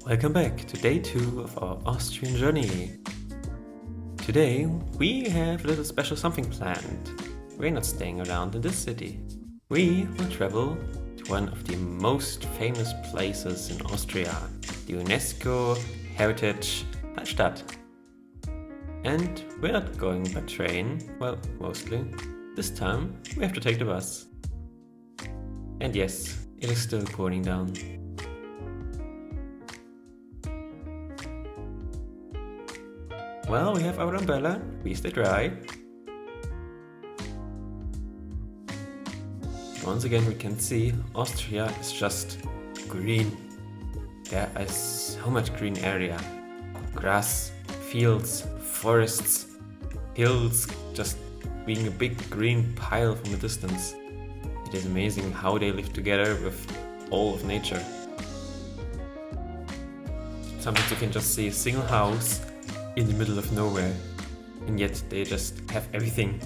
Welcome back to day 2 of our Austrian journey. Today we have a little special something planned. We're not staying around in this city. We will travel to one of the most famous places in Austria, the UNESCO heritage Hallstatt. And we're not going by train, well, mostly. This time we have to take the bus. And yes, it is still pouring down. Well, we have our umbrella, we stay dry. Once again we can see Austria is just green. There is so much green area. Grass, fields, forests, hills, just being a big green pile from a distance. It is amazing how they live together with all of nature. Sometimes you can just see a single house in the middle of nowhere, and yet they just have everything.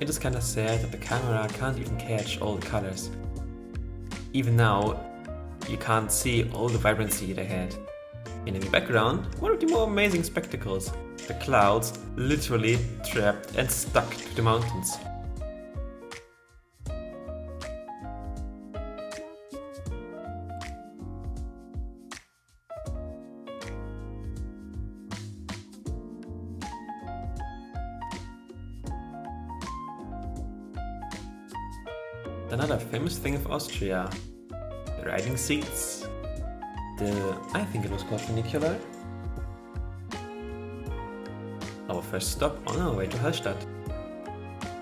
It is kinda sad that the camera can't even catch all the colors. Even now, you can't see all the vibrancy they had. And in the background, one of the more amazing spectacles, the clouds literally trapped and stuck to the mountains. Another famous thing of Austria, the riding seats, I think it was called funicular. Our first stop on our way to Hallstatt.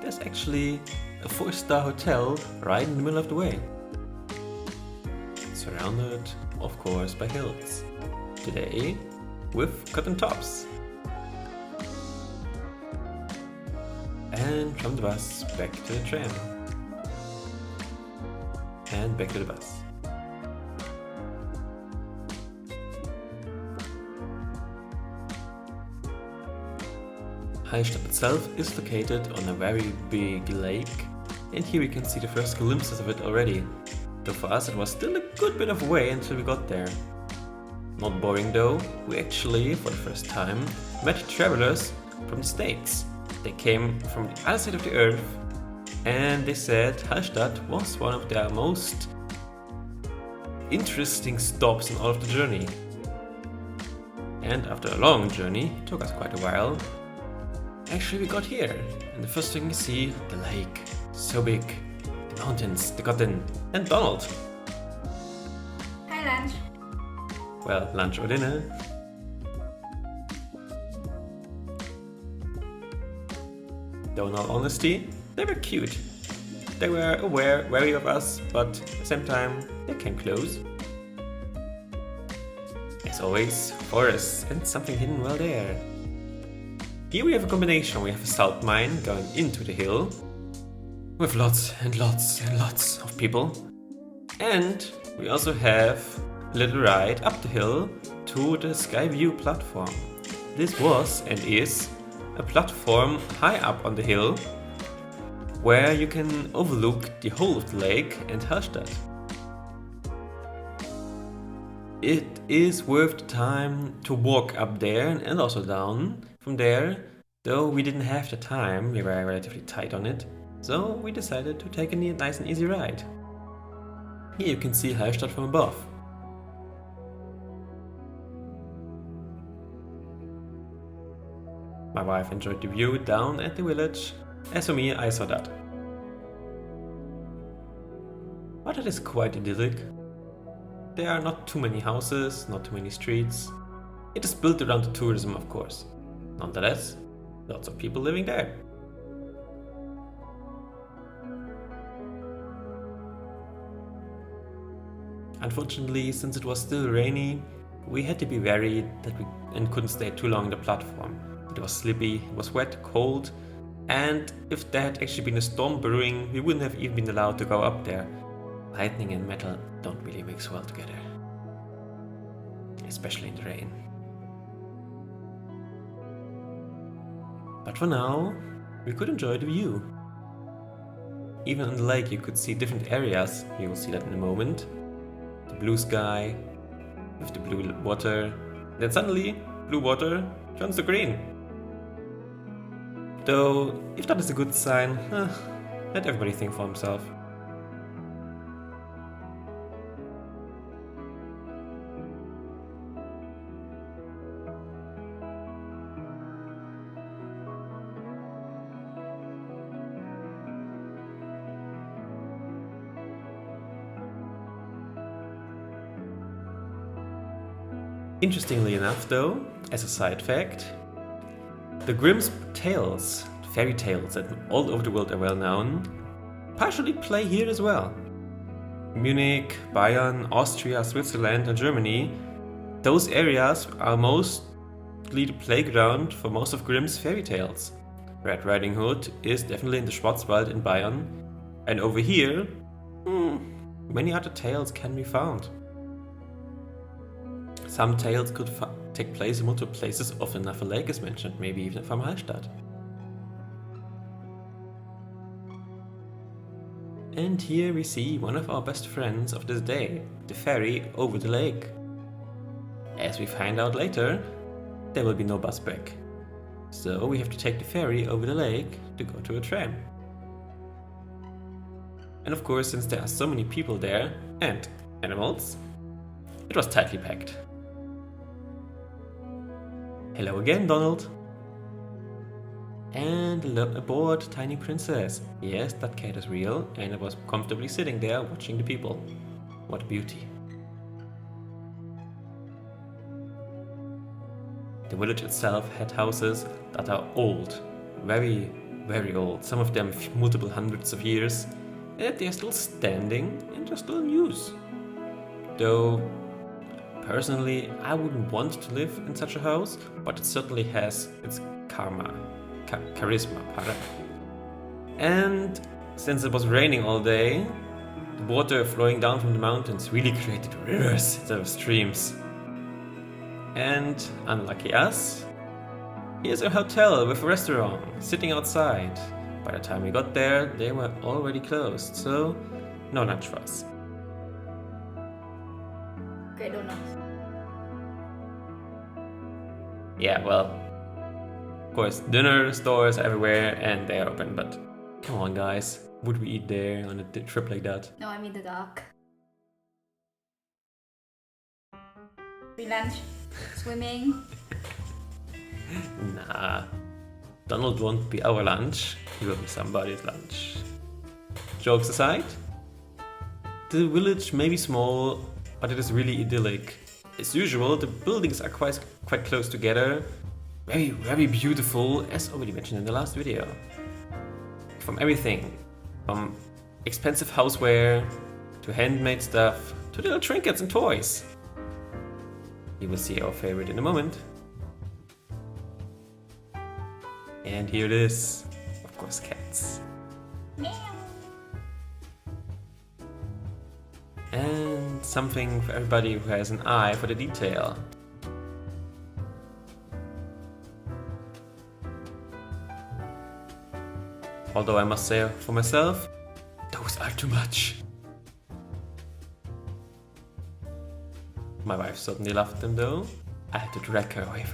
There's actually a 4-star hotel right in the middle of the way. Surrounded, of course, by hills. Today, with cotton tops. And from the bus, back to the tram. And back to the bus. Hallstatt itself is located on a very big lake, and here we can see the first glimpses of it already, though for us it was still a good bit of a way until we got there. Not boring though, we actually, for the first time, met travelers from the States. They came from the other side of the earth, and they said Hallstatt was one of their most interesting stops in all of the journey. And after a long journey, it took us quite a while, actually we got here, and the first thing you see, the lake, so big, the mountains, the garden, and Donald. Hi, lunch. Well, lunch or dinner. Though in all honesty, they were cute. They were wary of us, but at the same time, they came close. As always, forests and something hidden well there. Here we have a combination. We have a salt mine going into the hill, with lots and lots and lots of people. And we also have a little ride up the hill to the 𝐬𝐤𝐢 platform. This was and is a platform high up on the hill, where you can overlook the whole of the lake and Hallstatt. It is worth the time to walk up there and also down from there, though we didn't have the time, we were relatively tight on it, so we decided to take a nice and easy ride. Here you can see Hallstatt from above. My wife enjoyed the view down at the village. As for me, I saw that. But it is quite idyllic. There are not too many houses, not too many streets. It is built around the tourism, of course. Nonetheless, lots of people living there. Unfortunately, since it was still rainy, we had to be wary that we couldn't stay too long on the platform. It was slippy, it was wet, cold, and if there had actually been a storm brewing, we wouldn't have even been allowed to go up there. Lightning and metal don't really mix well together, especially in the rain. But for now, we could enjoy the view. even on the lake you could see different areas. You will see that in a moment. The blue sky with the blue water. Then suddenly, blue water turns to green. Though, if that is a good sign, let everybody think for himself. Interestingly enough though, as a side fact, the Grimm's tales, fairy tales that all over the world are well known, partially play here as well. Munich, Bayern, Austria, Switzerland and Germany, those areas are mostly the playground for most of Grimm's fairy tales. Red Riding Hood is definitely in the Schwarzwald in Bayern, and over here, many other tales can be found. Some tales could take place in multiple places, often enough a lake is mentioned, maybe even from Hallstatt. And here we see one of our best friends of this day, the ferry over the lake. As we find out later, there will be no bus back. So we have to take the ferry over the lake to go to a tram. And of course, since there are so many people there, and animals, it was tightly packed. Hello again, Donald. And aboard, Tiny Princess. Yes, that cat is real, and it was comfortably sitting there watching the people. What a beauty. The village itself had houses that are old. Very, very old. Some of them multiple hundreds of years. And they are still standing and they're still in use. Though, personally, I wouldn't want to live in such a house, but it certainly has its charisma. And since it was raining all day, the water flowing down from the mountains really created rivers instead of streams. And unlucky us, here's a hotel with a restaurant sitting outside. By the time we got there, they were already closed, so no lunch for us. Great donuts. Yeah, well, of course, dinner stores everywhere and they are open, but come on guys, would we eat there on a trip like that? No, I mean the dog. Free lunch, swimming. Nah, Donald won't be our lunch, he will be somebody's lunch. Jokes aside, the village may be small, but it is really idyllic. As usual, the buildings are quite close together. Very, very beautiful, as already mentioned in the last video. From everything, from expensive houseware, to handmade stuff, to little trinkets and toys. You will see our favorite in a moment. And here it is, of course, cats. Meow. And something for everybody who has an eye for the detail. Although I must say for myself, those are too much. My wife certainly loved them though. I had to drag her away.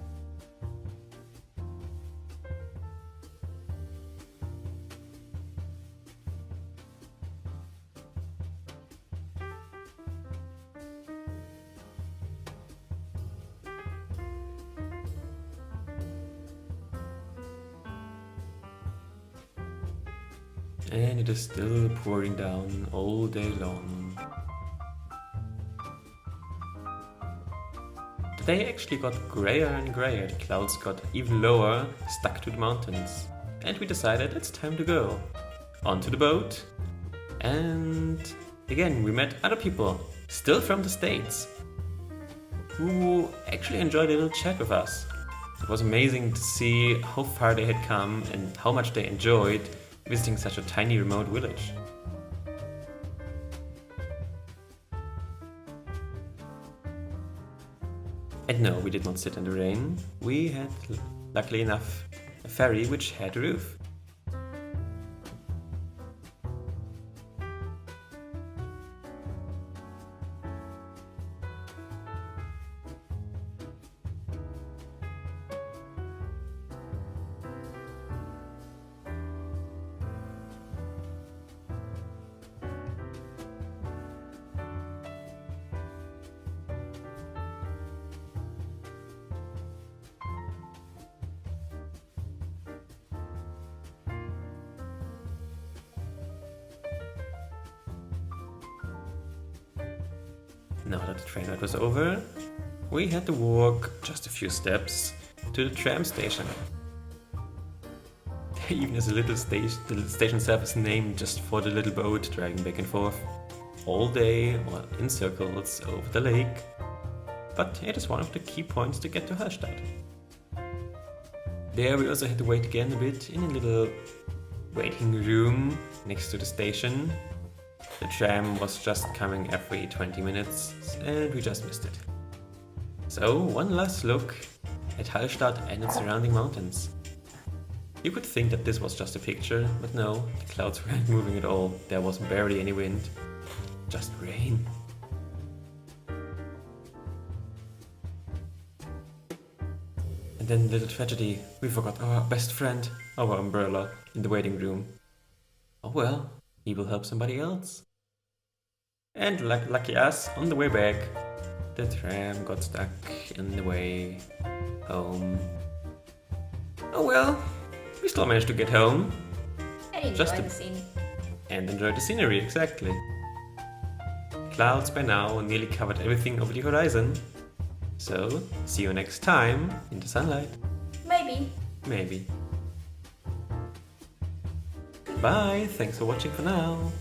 And it is still pouring down all day long. The day actually got grayer and grayer, the clouds got even lower, stuck to the mountains. And we decided it's time to go. Onto the boat. And again, we met other people, still from the States, who actually enjoyed a little chat with us. It was amazing to see how far they had come and how much they enjoyed visiting such a tiny remote village. And no, we did not sit in the rain. We had, luckily enough, a ferry which had a roof. Now that the train ride was over, we had to walk just a few steps to the tram station. There even is a little station, the station itself is named just for the little boat dragging back and forth all day or in circles over the lake. But it is one of the key points to get to Hallstatt. There we also had to wait again a bit in a little waiting room next to the station. The tram was just coming every 20 minutes and we just missed it. So one last look at Hallstatt and its surrounding mountains. You could think that this was just a picture, but no, the clouds weren't moving at all. There was barely any wind, just rain. And then little tragedy, we forgot our best friend, our umbrella, in the waiting room. Oh well, he will help somebody else. And lucky us, on the way back, the tram got stuck in the way home. Oh well, we still managed to get home. And enjoy the scene. And enjoy the scenery, exactly. Clouds by now nearly covered everything over the horizon. So, see you next time in the sunlight. Maybe. Maybe. Bye, thanks for watching for now.